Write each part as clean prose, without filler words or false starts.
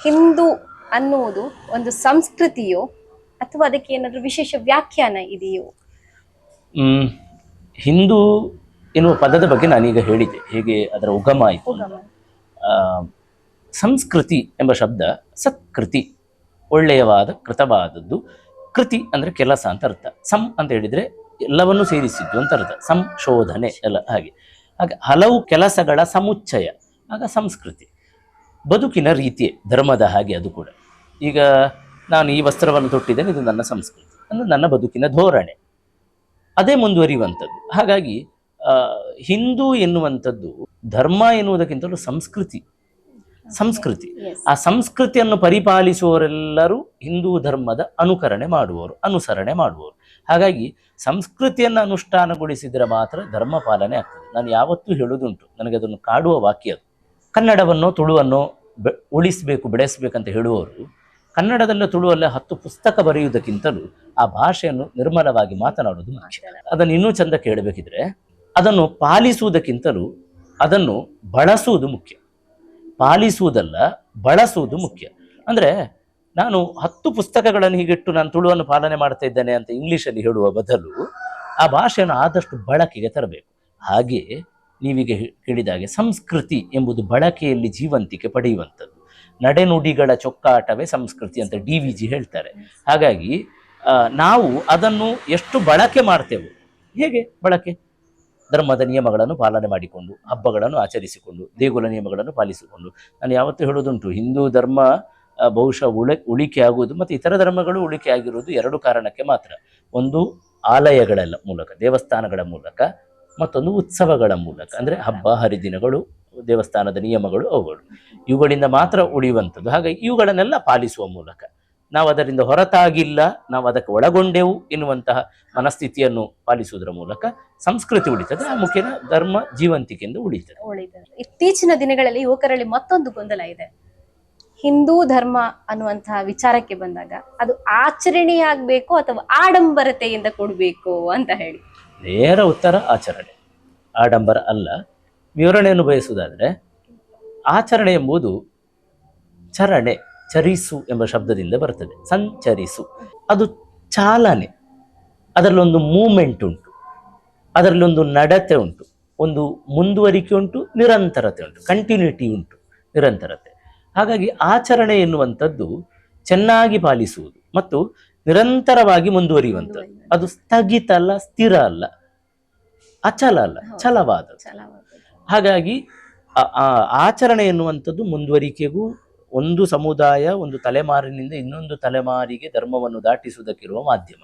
ಹಿಂದೂ ಅನ್ನುವುದು ಒಂದು ಸಂಸ್ಕೃತಿಯೋ ಅಥವಾ ಅದಕ್ಕೆ ಏನಾದರೂ ವಿಶೇಷ ವ್ಯಾಖ್ಯಾನ ಇದೆಯೋ? ಹಿಂದೂ ಎನ್ನುವ ಪದದ ಬಗ್ಗೆ ನಾನೀಗ ಹೇಳಿದೆ, ಹೇಗೆ ಅದರ ಉಗಮ ಆಯಿತು. ಸಂಸ್ಕೃತಿ ಎಂಬ ಶಬ್ದ ಸತ್ಕೃತಿ, ಒಳ್ಳೆಯವಾದ ಕೃತವಾದದ್ದು. ಕೃತಿ ಅಂದರೆ ಕೆಲಸ ಅಂತ ಅರ್ಥ. ಅಂತ ಹೇಳಿದರೆ ಎಲ್ಲವನ್ನೂ ಸೇರಿಸಿದ್ದು ಅಂತ ಅರ್ಥ. ಸಂಶೋಧನೆ ಎಲ್ಲ ಹಾಗೆ ಹಲವು ಕೆಲಸಗಳ ಸಮುಚ್ಚಯ, ಆಗ ಸಂಸ್ಕೃತಿ. ಬದುಕಿನ ರೀತಿಯೇ ಧರ್ಮದ ಹಾಗೆ ಅದು ಕೂಡ. ಈಗ ನಾನು ಈ ವಸ್ತ್ರವನ್ನು ತೊಟ್ಟಿದ್ದೇನೆ, ಇದು ನನ್ನ ಸಂಸ್ಕೃತಿ, ಅಂದರೆ ನನ್ನ ಬದುಕಿನ ಧೋರಣೆ, ಅದೇ ಮುಂದುವರಿಯುವಂಥದ್ದು. ಹಾಗಾಗಿ ಹಿಂದೂ ಎನ್ನುವಂಥದ್ದು ಧರ್ಮ ಎನ್ನುವುದಕ್ಕಿಂತಲೂ ಸಂಸ್ಕೃತಿ. ಆ ಸಂಸ್ಕೃತಿಯನ್ನು ಪರಿಪಾಲಿಸುವವರೆಲ್ಲರೂ ಹಿಂದೂ ಧರ್ಮದ ಅನುಸರಣೆ ಮಾಡುವವರು. ಹಾಗಾಗಿ ಸಂಸ್ಕೃತಿಯನ್ನು ಅನುಷ್ಠಾನಗೊಳಿಸಿದರೆ ಮಾತ್ರ ಧರ್ಮ ಪಾಲನೆ ಆಗ್ತದೆ. ನಾನು ಯಾವತ್ತೂ ಹೇಳುವುದುಂಟು, ನನಗೆ ಅದನ್ನು ಕಾಡುವ ವಾಕ್ಯ ಅದು. ಕನ್ನಡವನ್ನು ತುಳುವನ್ನು ಉಳಿಸಬೇಕು, ಬೆಳೆಸಬೇಕಂತ ಹೇಳುವವರು ಕನ್ನಡದಲ್ಲೇ ತುಳುವಲ್ಲೇ 10 ಪುಸ್ತಕ ಬರೆಯುವುದಕ್ಕಿಂತಲೂ ಆ ಭಾಷೆಯನ್ನು ನಿರ್ಮಲವಾಗಿ ಮಾತನಾಡುವುದು ಮುಖ್ಯ. ಅದನ್ನು ಇನ್ನೂ ಚಂದ ಕೇಳಬೇಕಿದ್ರೆ ಅದನ್ನು ಪಾಲಿಸುವುದಕ್ಕಿಂತಲೂ ಅದನ್ನು ಬಳಸುವುದು ಮುಖ್ಯ. ಪಾಲಿಸುವುದಲ್ಲ, ಬಳಸುವುದು ಮುಖ್ಯ. ಅಂದರೆ ನಾನು 10 ಪುಸ್ತಕಗಳನ್ನು ಹೀಗಿಟ್ಟು ನಾನು ತುಳುವನ್ನು ಪಾಲನೆ ಮಾಡ್ತಾ ಇದ್ದೇನೆ ಅಂತ ಇಂಗ್ಲೀಷಲ್ಲಿ ಹೇಳುವ ಬದಲು ಆ ಭಾಷೆಯನ್ನು ಆದಷ್ಟು ಬಳಕೆಗೆ ತರಬೇಕು. ಹಾಗೆ ನೀವೀಗ ಹೇಳಿದಾಗೆ ಸಂಸ್ಕೃತಿ ಎಂಬುದು ಬಳಕೆಯಲ್ಲಿ ಜೀವಂತಿಕೆ ಪಡೆಯುವಂಥದ್ದು. ನಡೆನುಡಿಗಳ ಚೊಕ್ಕಾಟವೇ ಸಂಸ್ಕೃತಿ ಅಂತ DVG ಹೇಳ್ತಾರೆ. ಹಾಗಾಗಿ ನಾವು ಅದನ್ನು ಎಷ್ಟು ಬಳಕೆ ಮಾಡ್ತೇವೆ, ಹೇಗೆ ಬಳಕೆ, ಧರ್ಮದ ನಿಯಮಗಳನ್ನು ಪಾಲನೆ ಮಾಡಿಕೊಂಡು, ಹಬ್ಬಗಳನ್ನು ಆಚರಿಸಿಕೊಂಡು, ದೇಗುಲ ನಿಯಮಗಳನ್ನು ಪಾಲಿಸಿಕೊಂಡು. ನಾನು ಯಾವತ್ತೂ ಹೇಳೋದುಂಟು, ಹಿಂದೂ ಧರ್ಮ ಬಹುಶಃ ಉಳಿಕೆ ಆಗುವುದು ಮತ್ತು ಇತರ ಧರ್ಮಗಳು ಉಳಿಕೆ ಆಗಿರುವುದು 2 ಕಾರಣಕ್ಕೆ ಮಾತ್ರ. ಒಂದು ಆಲಯಗಳ ಮೂಲಕ, ದೇವಸ್ಥಾನಗಳ ಮೂಲಕ, ಮತ್ತೊಂದು ಉತ್ಸವಗಳ ಮೂಲಕ. ಅಂದರೆ ಹಬ್ಬ ಹರಿದಿನಗಳು, ದೇವಸ್ಥಾನದ ನಿಯಮಗಳು, ಅವುಗಳು ಇವುಗಳಿಂದ ಮಾತ್ರ ಉಳಿಯುವಂಥದ್ದು. ಹಾಗಾಗಿ ಇವುಗಳನ್ನೆಲ್ಲ ಪಾಲಿಸುವ ಮೂಲಕ ನಾವು ಅದರಿಂದ ಹೊರತಾಗಿಲ್ಲ, ನಾವು ಅದಕ್ಕೆ ಒಳಗೊಂಡೆವು ಎನ್ನುವಂತಹ ಮನಸ್ಥಿತಿಯನ್ನು ಪಾಲಿಸುವುದರ ಮೂಲಕ ಸಂಸ್ಕೃತಿ ಉಳಿತದೆ. ಆ ಮುಖೇನ ಧರ್ಮ ಜೀವಂತಿಕೆಯಿಂದ ಉಳಿತದೆ. ಇತ್ತೀಚಿನ ದಿನಗಳಲ್ಲಿ ಯುವಕರಲ್ಲಿ ಮತ್ತೊಂದು ಗೊಂದಲ ಇದೆ. ಹಿಂದೂ ಧರ್ಮ ಅನ್ನುವಂತಹ ವಿಚಾರಕ್ಕೆ ಬಂದಾಗ ಅದು ಆಚರಣೆಯಾಗಬೇಕು ಅಥವಾ ಆಡಂಬರತೆಯಿಂದ ಕೊಡಬೇಕು ಅಂತ ಹೇಳಿ. ನೇರ ಉತ್ತರ ಆಚರಣೆ, ಆಡಂಬರ ಅಲ್ಲ. ವಿವರಣೆಯನ್ನು ಬಯಸುವುದಾದರೆ, ಆಚರಣೆ ಎಂಬುದು ಚರಣೆ, ಚರಿಸು ಎಂಬ ಶಬ್ದದಿಂದ ಬರ್ತದೆ. ಸಂಚರಿಸು, ಅದು ಚಾಲನೆ, ಅದರಲ್ಲೊಂದು ಮೂಮೆಂಟ್ ಉಂಟು, ಅದರಲ್ಲೊಂದು ನಡತೆ ಉಂಟು, ಒಂದು ಮುಂದುವರಿಕೆ ಉಂಟು, ನಿರಂತರತೆ ಉಂಟು, ಕಂಟಿನ್ಯೂಟಿ ಉಂಟು, ನಿರಂತರತೆ. ಹಾಗಾಗಿ ಆಚರಣೆ ಎನ್ನುವಂಥದ್ದು ಚೆನ್ನಾಗಿ ಪಾಲಿಸುವುದು ಮತ್ತು ನಿರಂತರವಾಗಿ ಮುಂದುವರಿಯುವಂಥದ್ದು. ಅದು ಸ್ಥಗಿತ ಅಲ್ಲ, ಸ್ಥಿರ ಅಲ್ಲ, ಅಚಲ ಅಲ್ಲ, ಛಲವಾದದ್ದು. ಹಾಗಾಗಿ ಆಚರಣೆ ಎನ್ನುವಂಥದ್ದು ಮುಂದುವರಿಕೆಗೂ, ಒಂದು ಸಮುದಾಯ ಒಂದು ತಲೆಮಾರಿನಿಂದ ಇನ್ನೊಂದು ತಲೆಮಾರಿಗೆ ಧರ್ಮವನ್ನು ದಾಟಿಸುವುದಕ್ಕಿರುವ ಮಾಧ್ಯಮ.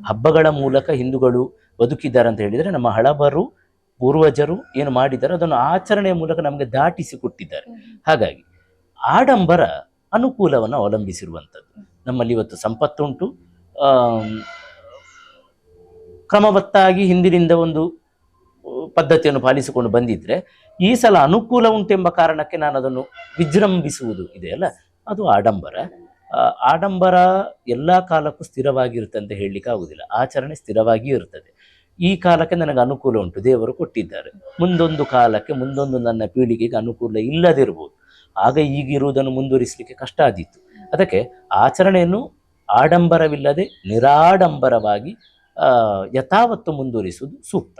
ಹಬ್ಬಗಳ ಮೂಲಕ ಹಿಂದೂಗಳು ಬದುಕಿದ್ದಾರೆ ಅಂತ ಹೇಳಿದರೆ, ನಮ್ಮ ಹಳಬರು ಪೂರ್ವಜರು ಏನು ಮಾಡಿದ್ದಾರೆ ಅದನ್ನು ಆಚರಣೆಯ ಮೂಲಕ ನಮಗೆ ದಾಟಿಸಿ ಕೊಟ್ಟಿದ್ದಾರೆ. ಹಾಗಾಗಿ ಆಡಂಬರ ಅನುಕೂಲವನ್ನು ಅವಲಂಬಿಸಿರುವಂಥದ್ದು. ನಮ್ಮಲ್ಲಿ ಇವತ್ತು ಸಂಪತ್ತುಂಟು, ಕ್ರಮವತ್ತಾಗಿ ಹಿಂದಿನಿಂದ ಒಂದು ಪದ್ಧತಿಯನ್ನು ಪಾಲಿಸಿಕೊಂಡು ಬಂದಿದ್ರೆ, ಈ ಸಲ ಅನುಕೂಲ ಉಂಟೆಂಬ ಕಾರಣಕ್ಕೆ ನಾನು ಅದನ್ನು ವಿಜೃಂಭಿಸುವುದು ಇದೆಯಲ್ಲ, ಅದು ಆಡಂಬರ. ಆಡಂಬರ ಎಲ್ಲ ಕಾಲಕ್ಕೂ ಸ್ಥಿರವಾಗಿರುತ್ತೆ ಅಂತ ಹೇಳಲಿಕ್ಕೆ ಆಗುದಿಲ್ಲ. ಆಚರಣೆ ಸ್ಥಿರವಾಗಿಯೂ ಇರ್ತದೆ. ಈ ಕಾಲಕ್ಕೆ ನನಗೆ ಅನುಕೂಲ ಉಂಟು, ದೇವರು ಕೊಟ್ಟಿದ್ದಾರೆ, ಮುಂದೊಂದು ಕಾಲಕ್ಕೆ, ಮುಂದೊಂದು ನನ್ನ ಪೀಳಿಗೆಗೆ ಅನುಕೂಲ ಇಲ್ಲದಿರ್ಬೋದು. ಆಗ ಈಗಿರುವುದನ್ನು ಮುಂದುವರಿಸಲಿಕ್ಕೆ ಕಷ್ಟ ಆದೀತು. ಅದಕ್ಕೆ ಆಚರಣೆಯನ್ನು ಆಡಂಬರವಿಲ್ಲದೆ ನಿರಾಡಂಬರವಾಗಿ ಯಥಾವತ್ತು ಮುಂದುವರಿಸುವುದು ಸೂಕ್ತ.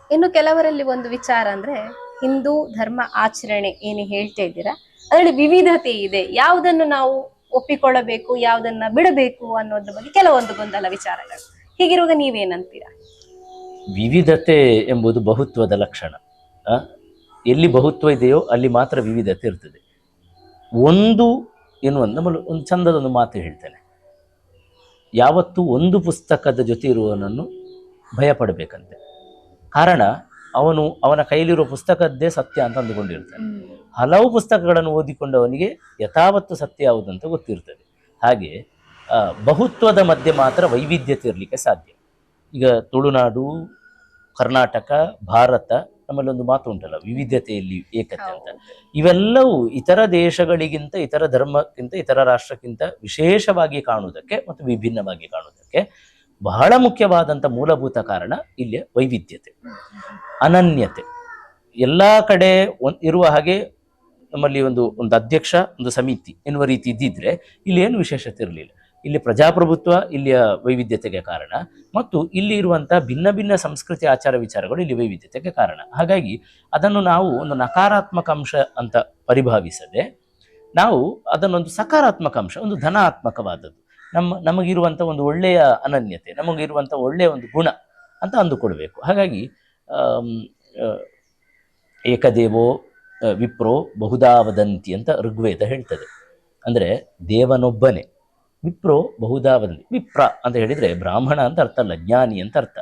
ಇನ್ನು ಕೆಲವರಲ್ಲಿ ಒಂದು ವಿಚಾರ ಅಂದ್ರೆ, ಹಿಂದೂ ಧರ್ಮ ಆಚರಣೆ ಏನು ಹೇಳ್ತಾ ಇದ್ದೀರಾ ಅದರಲ್ಲಿ ವಿವಿಧತೆ ಇದೆ, ಯಾವುದನ್ನು ನಾವು ಒಪ್ಪಿಕೊಳ್ಳಬೇಕು, ಯಾವುದನ್ನ ಬಿಡಬೇಕು ಅನ್ನೋದ್ರ ಬಗ್ಗೆ ಕೆಲವೊಂದು ಗೊಂದಲ ವಿಚಾರಗಳು. ಹೀಗಿರುವಾಗ ನೀವೇನಂತೀರಾ? ವಿವಿಧತೆ ಎಂಬುದು ಬಹುತ್ವದ ಲಕ್ಷಣ. ಎಲ್ಲಿ ಬಹುತ್ವ ಇದೆಯೋ ಅಲ್ಲಿ ಮಾತ್ರ ವಿವಿಧತೆ ಇರ್ತದೆ. ಒಂದು ನಮ್ಮಲ್ಲಿ ಒಂದು ಚಂದದೊಂದು ಮಾತು ಹೇಳ್ತೇನೆ, ಯಾವತ್ತೂ ಒಂದು ಪುಸ್ತಕದ ಜೊತೆ ಇರುವವನನ್ನು ಭಯಪಡಬೇಕಂತೆ. ಕಾರಣ ಅವನ ಕೈಲಿರುವ ಪುಸ್ತಕದ್ದೇ ಸತ್ಯ ಅಂತ ಅಂದುಕೊಂಡಿರ್ತಾನೆ. ಹಲವು ಪುಸ್ತಕಗಳನ್ನು ಓದಿಕೊಂಡವನಿಗೆ ಯಥಾವತ್ತು ಸತ್ಯ ಯಾವುದಂತ ಗೊತ್ತಿರ್ತದೆ. ಹಾಗೆ ಬಹುತ್ವದ ಮಧ್ಯೆ ಮಾತ್ರ ವೈವಿಧ್ಯತೆ ಇರಲಿಕ್ಕೆ ಸಾಧ್ಯ. ಈಗ ತುಳುನಾಡು, ಕರ್ನಾಟಕ, ಭಾರತ, ನಮ್ಮಲ್ಲಿ ಒಂದು ಮಾತು ಉಂಟಲ್ಲ, ವಿವಿಧತೆಯಲ್ಲಿ ಏಕತೆ ಅಂತ. ಇವೆಲ್ಲವೂ ಇತರ ದೇಶಗಳಿಗಿಂತ, ಇತರ ಧರ್ಮಕ್ಕಿಂತ, ಇತರ ರಾಷ್ಟ್ರಕ್ಕಿಂತ ವಿಶೇಷವಾಗಿ ಕಾಣುವುದಕ್ಕೆ ಮತ್ತು ವಿಭಿನ್ನವಾಗಿ ಕಾಣುವುದಕ್ಕೆ ಬಹಳ ಮುಖ್ಯವಾದಂಥ ಮೂಲಭೂತ ಕಾರಣ ಇಲ್ಲಿ ವೈವಿಧ್ಯತೆ, ಅನನ್ಯತೆ. ಎಲ್ಲ ಕಡೆ ಇರುವ ಹಾಗೆ ನಮ್ಮಲ್ಲಿ ಒಂದು ಅಧ್ಯಕ್ಷ, ಒಂದು ಸಮಿತಿ ಎನ್ನುವ ರೀತಿ ಇದ್ದಿದ್ರೆ ಇಲ್ಲಿ ಏನು ವಿಶೇಷತೆ ಇರಲಿಲ್ಲ. ಇಲ್ಲಿ ಪ್ರಜಾಪ್ರಭುತ್ವ ಇಲ್ಲಿಯ ವೈವಿಧ್ಯತೆಗೆ ಕಾರಣ, ಮತ್ತು ಇಲ್ಲಿ ಇರುವಂತಹ ಭಿನ್ನ ಭಿನ್ನ ಸಂಸ್ಕೃತಿ ಆಚಾರ ವಿಚಾರಗಳು ಇಲ್ಲಿ ವೈವಿಧ್ಯತೆಗೆ ಕಾರಣ. ಹಾಗಾಗಿ ಅದನ್ನು ನಾವು ಒಂದು ನಕಾರಾತ್ಮಕ ಅಂಶ ಅಂತ ಪರಿಭಾವಿಸದೆ ನಾವು ಅದನ್ನೊಂದು ಸಕಾರಾತ್ಮಕ ಅಂಶ, ಒಂದು ಧನಾತ್ಮಕವಾದದ್ದು, ನಮಗಿರುವಂಥ ಒಂದು ಒಳ್ಳೆಯ ಅನನ್ಯತೆ, ನಮಗಿರುವಂಥ ಒಳ್ಳೆಯ ಒಂದು ಗುಣ ಅಂತ ಅಂದುಕೊಳ್ಬೇಕು. ಹಾಗಾಗಿ ಏಕದೇವೋ ವಿಪ್ರೋ ಬಹುಧಾ ವದಂತಿ ಅಂತ ಋಗ್ವೇದ ಹೇಳ್ತದೆ. ಅಂದರೆ ದೇವನೊಬ್ಬನೇ, ವಿಪ್ರೋ ಬಹುಧಾ ವದಂತಿ. ವಿಪ್ರ ಅಂತ ಹೇಳಿದರೆ ಬ್ರಾಹ್ಮಣ ಅಂತ ಅರ್ಥ ಅಲ್ಲ, ಜ್ಞಾನಿ ಅಂತ ಅರ್ಥ.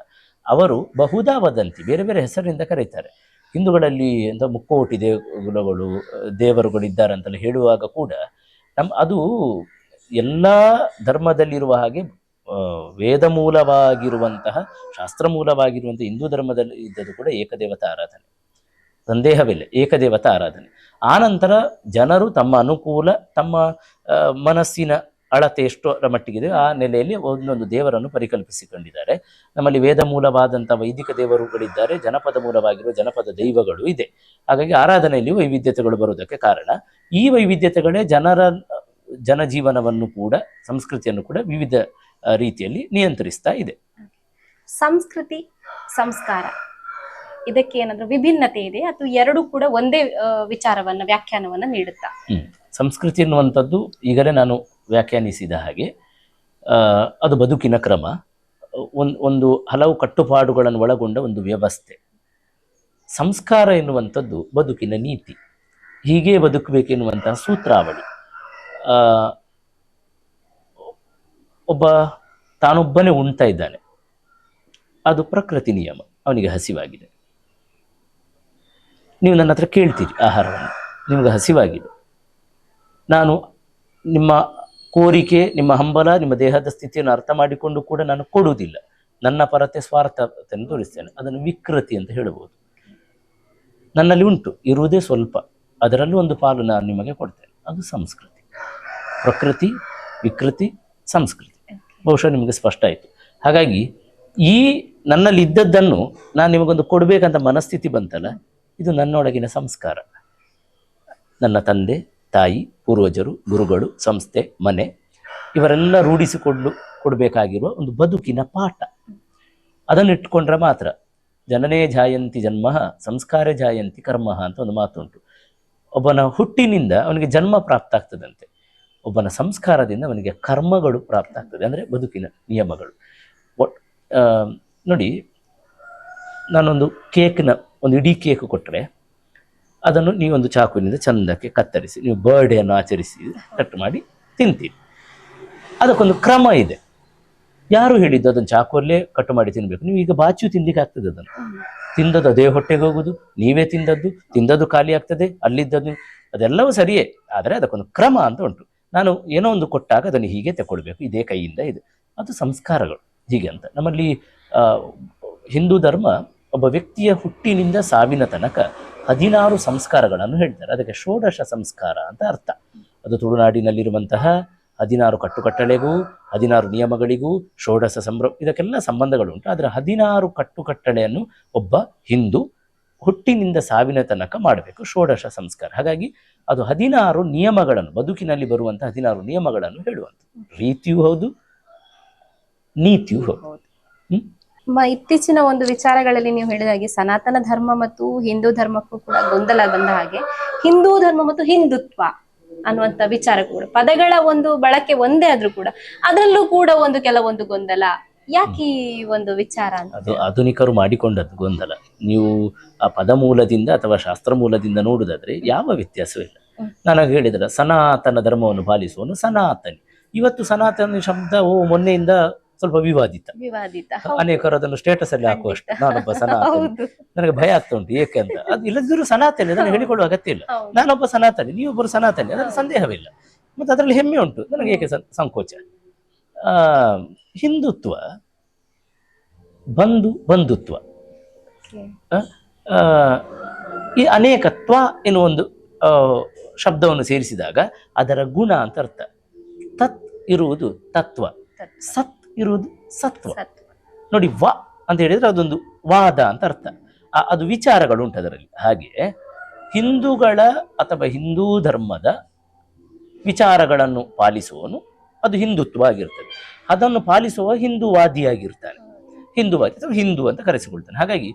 ಅವರು ಬಹುಧಾ ವದಂತಿ, ಬೇರೆ ಬೇರೆ ಹೆಸರಿನಿಂದ ಕರೀತಾರೆ. ಹಿಂದೂಗಳಲ್ಲಿ ಅಂತ ಮುಕ್ಕೋಟಿ ದೇವರುಗಳಿದ್ದಾರೆ ಅಂತೆಲ್ಲ ಹೇಳುವಾಗ ಕೂಡ ಅದು ಎಲ್ಲ ಧರ್ಮದಲ್ಲಿರುವ ಹಾಗೆ ವೇದ ಮೂಲವಾಗಿರುವಂತಹ, ಶಾಸ್ತ್ರ ಮೂಲವಾಗಿರುವಂಥ ಹಿಂದೂ ಧರ್ಮದಲ್ಲಿ ಇದ್ದದ್ದು ಕೂಡ ಏಕದೇವತಾ ಆರಾಧನೆ, ಸಂದೇಹವಿಲ್ಲ, ಏಕದೇವತಾ ಆರಾಧನೆ. ಆನಂತರ ಜನರು ತಮ್ಮ ಅನುಕೂಲ, ತಮ್ಮ ಮನಸ್ಸಿನ ಅಳತೆ ಎಷ್ಟರ ಮಟ್ಟಿಗಿದೆ ಆ ನೆಲೆಯಲ್ಲಿ ಒಂದೊಂದು ದೇವರನ್ನು ಪರಿಕಲ್ಪಿಸಿಕೊಂಡಿದ್ದಾರೆ. ನಮ್ಮಲ್ಲಿ ವೇದ ಮೂಲವಾದಂಥ ವೈದಿಕ ದೇವರುಗಳಿದ್ದಾರೆ, ಜನಪದ ಮೂಲವಾಗಿರುವ ಜನಪದ ದೈವಗಳು ಇದೆ. ಹಾಗಾಗಿ ಆರಾಧನೆಯಲ್ಲಿ ವೈವಿಧ್ಯತೆಗಳು ಬರುವುದಕ್ಕೆ ಕಾರಣ ಈ ವೈವಿಧ್ಯತೆಗಳೇ ಜನಜೀವನವನ್ನು ಕೂಡ, ಸಂಸ್ಕೃತಿಯನ್ನು ಕೂಡ ವಿವಿಧ ರೀತಿಯಲ್ಲಿ ನಿಯಂತ್ರಿಸ್ತಾ ಇದೆ. ಸಂಸ್ಕೃತಿ, ಸಂಸ್ಕಾರ ಇದಕ್ಕೆ ಏನಾದ್ರೂ ವಿಭಿನ್ನತೆ ಇದೆ ಅಥವಾ ಎರಡು ಕೂಡ ಒಂದೇ ವಿಚಾರವನ್ನ, ವ್ಯಾಖ್ಯಾನವನ್ನ ನೀಡುತ್ತಾ? ಸಂಸ್ಕೃತಿ ಎನ್ನುವಂಥದ್ದು ಈಗಲೇ ನಾನು ವ್ಯಾಖ್ಯಾನಿಸಿದ ಹಾಗೆ ಅದು ಬದುಕಿನ ಕ್ರಮ, ಒಂದು ಹಲವು ಕಟ್ಟುಪಾಡುಗಳನ್ನು ಒಳಗೊಂಡ ಒಂದು ವ್ಯವಸ್ಥೆ. ಸಂಸ್ಕಾರ ಎನ್ನುವಂಥದ್ದು ಬದುಕಿನ ನೀತಿ, ಹೀಗೆ ಬದುಕಬೇಕೆನ್ನುವಂತಹ ಸೂತ್ರಾವಳಿ. ಒಬ್ಬ ತಾನೊಬ್ಬನೇ ಉಣ್ತಾ ಇದ್ದಾನೆ, ಅದು ಪ್ರಕೃತಿ ನಿಯಮ, ಅವನಿಗೆ ಹಸಿವಾಗಿದೆ. ನೀವು ನನ್ನ ಹತ್ರ ಕೇಳ್ತೀರಿ ಆಹಾರವನ್ನು, ನಿಮಗೆ ಹಸಿವಾಗಿದೆ. ನಾನು ನಿಮ್ಮ ಕೋರಿಕೆ, ನಿಮ್ಮ ಹಂಬಲ, ನಿಮ್ಮ ದೇಹದ ಸ್ಥಿತಿಯನ್ನು ಅರ್ಥ ಮಾಡಿಕೊಂಡು ಕೂಡ ನಾನು ಕೊಡುವುದಿಲ್ಲ. ನನ್ನ ಪರತೆ ಸ್ವಾರ್ಥತೆಯನ್ನು ತೋರಿಸ್ತೇನೆ. ಅದನ್ನು ವಿಕೃತಿ ಅಂತ ಹೇಳಬಹುದು. ನನ್ನಲ್ಲಿ ಉಂಟು, ಇರುವುದೇ ಸ್ವಲ್ಪ, ಅದರಲ್ಲೂ ಒಂದು ಪಾಲು ನಾನು ನಿಮಗೆ ಕೊಡ್ತೇನೆ. ಅದು ಸಂಸ್ಕೃತಿ. ಪ್ರಕೃತಿ, ವಿಕೃತಿ, ಸಂಸ್ಕೃತಿ. ಬಹುಶಃ ನಿಮಗೆ ಸ್ಪಷ್ಟ ಆಯಿತು. ಹಾಗಾಗಿ ಈ ನನ್ನಲ್ಲಿ ಇದ್ದದ್ದನ್ನು ನಾನು ನಿಮಗೊಂದು ಕೊಡಬೇಕಂತ ಮನಸ್ಥಿತಿ ಬಂತಲ್ಲ, ಇದು ನನ್ನೊಳಗಿನ ಸಂಸ್ಕಾರ. ನನ್ನ ತಂದೆ ತಾಯಿ, ಪೂರ್ವಜರು, ಗುರುಗಳು, ಸಂಸ್ಥೆ, ಮನೆ, ಇವರೆಲ್ಲ ಕೊಡಬೇಕಾಗಿರುವ ಒಂದು ಬದುಕಿನ ಪಾಠ. ಅದನ್ನು ಇಟ್ಕೊಂಡ್ರೆ ಮಾತ್ರ ಜನನೇ ಜಾಯಂತಿ ಜನ್ಮ, ಸಂಸ್ಕಾರ ಜಾಯಂತಿ ಕರ್ಮ ಅಂತ ಒಂದು ಮಾತುಂಟು. ಒಬ್ಬನ ಹುಟ್ಟಿನಿಂದ ಅವನಿಗೆ ಜನ್ಮ ಪ್ರಾಪ್ತ ಆಗ್ತದಂತೆ, ಒಬ್ಬನ ಸಂಸ್ಕಾರದಿಂದ ಅವನಿಗೆ ಕರ್ಮಗಳು ಪ್ರಾಪ್ತ ಆಗ್ತದೆ, ಅಂದರೆ ಬದುಕಿನ ನಿಯಮಗಳು. ನೋಡಿ, ನಾನೊಂದು ಒಂದು ಇಡೀ ಕೇಕ್ ಕೊಟ್ಟರೆ ಅದನ್ನು ನೀವೊಂದು ಚಾಕುವಿನಿಂದ ಚಂದಕ್ಕೆ ಕತ್ತರಿಸಿ ನೀವು ಬರ್ಡೇಯನ್ನು ಆಚರಿಸಿ ಕಟ್ ಮಾಡಿ ತಿಂತೀರಿ. ಅದಕ್ಕೊಂದು ಕ್ರಮ ಇದೆ. ಯಾರು ಹೇಳಿದ್ದು ಅದನ್ನು ಚಾಕುವಲ್ಲೇ ಕಟ್ ಮಾಡಿ ತಿನ್ಬೇಕು? ನೀವು ಈಗ ಬಾಚಿಯು ತಿನ್ಲಿಕ್ಕೆ ಆಗ್ತದೆ. ಅದನ್ನು ತಿಂದದ್ದು ಅದೇ ಹೊಟ್ಟೆಗೆ ಹೋಗುದು, ನೀವೇ ತಿಂದದ್ದು ಖಾಲಿ ಆಗ್ತದೆ, ಅಲ್ಲಿದ್ದದ್ದು ಅದೆಲ್ಲವೂ ಸರಿಯೇ. ಆದರೆ ಅದಕ್ಕೊಂದು ಕ್ರಮ ಅಂತ ಉಂಟು. ನಾನು ಏನೋ ಒಂದು ಕೊಟ್ಟಾಗ ಅದನ್ನು ಹೀಗೆ ತಗೊಳ್ಬೇಕು, ಇದೇ ಕೈಯಿಂದ ಇದೆ, ಅದು ಸಂಸ್ಕಾರಗಳು ಹೀಗೆ ಅಂತ. ನಮ್ಮಲ್ಲಿ ಹಿಂದೂ ಧರ್ಮ ಒಬ್ಬ ವ್ಯಕ್ತಿಯ ಹುಟ್ಟಿನಿಂದ ಸಾವಿನ ತನಕ 16 ಸಂಸ್ಕಾರಗಳನ್ನು ಹೇಳ್ತಾರೆ. ಅದಕ್ಕೆ ಷೋಡಶ ಸಂಸ್ಕಾರ ಅಂತ ಅರ್ಥ. ಅದು ತುಳುನಾಡಿನಲ್ಲಿರುವಂತಹ 16 ಕಟ್ಟುಕಟ್ಟಳೆಗೂ 16 ನಿಯಮಗಳಿಗೂ ಷೋಡಶ ಇದಕ್ಕೆಲ್ಲ ಸಂಬಂಧಗಳುಂಟು. ಆದರೆ 16 ಕಟ್ಟುಕಟ್ಟಳೆಯನ್ನು ಒಬ್ಬ ಹಿಂದೂ ಹುಟ್ಟಿನಿಂದ ಸಾವಿನ ತನಕ ಮಾಡಬೇಕು, ಷೋಡಶ ಸಂಸ್ಕಾರ. ಹಾಗಾಗಿ ಅದು 16 ನಿಯಮಗಳನ್ನು, ಬದುಕಿನಲ್ಲಿ ಬರುವಂತಹ 16 ನಿಯಮಗಳನ್ನು ಹೇಳುವಂಥದ್ದು. ರೀತಿಯೂ ಹೌದು, ನೀತಿಯೂ ಹೌದು. ಇತ್ತೀಚಿನ ಒಂದು ವಿಚಾರಗಳಲ್ಲಿ ನೀವು ಹೇಳಿದ ಹಾಗೆ ಸನಾತನ ಧರ್ಮ ಮತ್ತು ಹಿಂದೂ ಧರ್ಮಕ್ಕೂ ಕೂಡ ಗೊಂದಲ ಬಂದ ಹಾಗೆ, ಹಿಂದೂ ಧರ್ಮ ಮತ್ತು ಹಿಂದುತ್ವ ಅನ್ನುವಂತ ವಿಚಾರ ಕೂಡ, ಪದಗಳ ಒಂದು ಬಳಕೆ ಒಂದೇ ಆದ್ರೂ ಕೂಡ ಅದರಲ್ಲೂ ಕೂಡ ಕೆಲವೊಂದು ಗೊಂದಲ. ಯಾಕೆ ಈ ಒಂದು ವಿಚಾರ ಅಂತ? ಅದು ಆಧುನಿಕರು ಮಾಡಿಕೊಂಡದ್ದು ಗೊಂದಲ. ನೀವು ಆ ಪದ ಮೂಲದಿಂದ ಅಥವಾ ಶಾಸ್ತ್ರ ಮೂಲದಿಂದ ನೋಡುದಾದ್ರೆ ಯಾವ ವ್ಯತ್ಯಾಸವಿಲ್ಲ. ನಾನು ಹೇಳಿದ್ರೆ ಸನಾತನ ಧರ್ಮವನ್ನು ಪಾಲಿಸುವನು ಸನಾತನಿ. ಇವತ್ತು ಸನಾತನ ಶಬ್ದ ಮೊನ್ನೆಯಿಂದ ಸ್ವಲ್ಪ ವಿವಾದಿತ. ಅನೇಕರು ಅದನ್ನು ಸ್ಟೇಟಸ್ ಅಲ್ಲಿ ಹಾಕುವಷ್ಟು ನಾನೊಬ್ಬ ಸನಾತನಿ, ನನಗೆ ಭಯ ಆಗ್ತಾ ಉಂಟು. ಏಕೆ ಅಂತ, ಅದು ಇಲ್ಲದಿದ್ರು ಸನಾತನಿ, ಅದನ್ನು ಹೇಳಿಕೊಳ್ಳುವ ಅಗತ್ಯ ಇಲ್ಲ. ನಾನೊಬ್ಬ ಸನಾತನಿ, ನೀವೊಬ್ಬರು ಸನಾತನಿ, ಅದರಲ್ಲಿ ಸಂದೇಹವಿಲ್ಲ. ಮತ್ತೆ ಅದರಲ್ಲಿ ಹೆಮ್ಮೆ ಉಂಟು, ನನಗೆ ಏಕೆ ಸಂಕೋಚ? ಹಿಂದುತ್ವ, ಬಂಧುತ್ವ, ಈ ಅನೇಕತ್ವ ಎನ್ನುವ ಒಂದು ಶಬ್ದವನ್ನು ಸೇರಿಸಿದಾಗ ಅದರ ಗುಣ ಅಂತ ಅರ್ಥ. ತತ್ ಇರುವುದು ತತ್ವ, ಸತ್ ಇರುವುದು ಸತ್ವ. ನೋಡಿ, ವ ಅಂತ ಹೇಳಿದ್ರೆ ಅದೊಂದು ವಾದ ಅಂತ ಅರ್ಥ. ಅದು ವಿಚಾರಗಳು ಉಂಟು ಅದರಲ್ಲಿ. ಹಾಗೆ ಹಿಂದೂಗಳ ಅಥವಾ ಹಿಂದೂ ಧರ್ಮದ ವಿಚಾರಗಳನ್ನು ಪಾಲಿಸುವವನು ಅದು ಹಿಂದುತ್ವ ಆಗಿರ್ತದೆ. ಅದನ್ನು ಪಾಲಿಸುವ ಹಿಂದೂವಾದಿಯಾಗಿರ್ತಾನೆ, ಹಿಂದೂವಾದಿ ಅಥವಾ ಹಿಂದೂ ಅಂತ ಕರೆಸಿಕೊಳ್ತಾನೆ. ಹಾಗಾಗಿ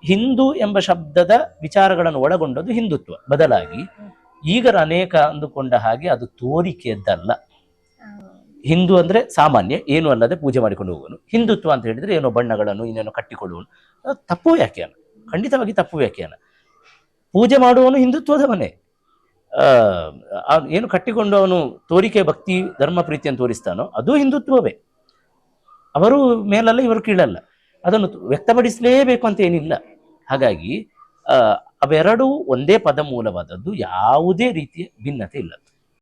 ಹಿಂದೂ ಎಂಬ ಶಬ್ದದ ವಿಚಾರಗಳನ್ನು ಒಳಗೊಂಡದ್ದು ಹಿಂದುತ್ವ. ಬದಲಾಗಿ ಈಗ ಅನೇಕ ಅಂದುಕೊಂಡ ಹಾಗೆ ಅದು ತೋರಿಕೆಯದ್ದಲ್ಲ. ಹಿಂದೂ ಅಂದ್ರೆ ಸಾಮಾನ್ಯ, ಏನು ಅಲ್ಲದೆ ಪೂಜೆ ಮಾಡಿಕೊಂಡು ಹೋಗುವನು. ಹಿಂದುತ್ವ ಅಂತ ಹೇಳಿದ್ರೆ ಏನೋ ಬಣ್ಣಗಳನ್ನು ಇನ್ನೇನೋ ಕಟ್ಟಿಕೊಳ್ಳುವನು. ಅದು ತಪ್ಪು ವ್ಯಾಖ್ಯಾನ, ಖಂಡಿತವಾಗಿ ತಪ್ಪು ವ್ಯಾಖ್ಯಾನ. ಪೂಜೆ ಮಾಡುವವನು ಹಿಂದುತ್ವದವನೇ. ಏನು ಕಟ್ಟಿಕೊಂಡು ಅವನು ತೋರಿಕೆ ಭಕ್ತಿ ಧರ್ಮ ಪ್ರೀತಿಯನ್ನು ತೋರಿಸ್ತಾನೋ ಅದು ಹಿಂದುತ್ವವೇ. ಅವರು ಮೇಲಲ್ಲ, ಇವರು ಕೀಳಲ್ಲ. ಅದನ್ನು ವ್ಯಕ್ತಪಡಿಸಲೇಬೇಕು ಅಂತ ಏನಿಲ್ಲ. ಹಾಗಾಗಿ ಅವೆರಡೂ ಒಂದೇ ಪದ ಮೂಲವಾದದ್ದು, ಯಾವುದೇ ರೀತಿಯ ಭಿನ್ನತೆ ಇಲ್ಲ.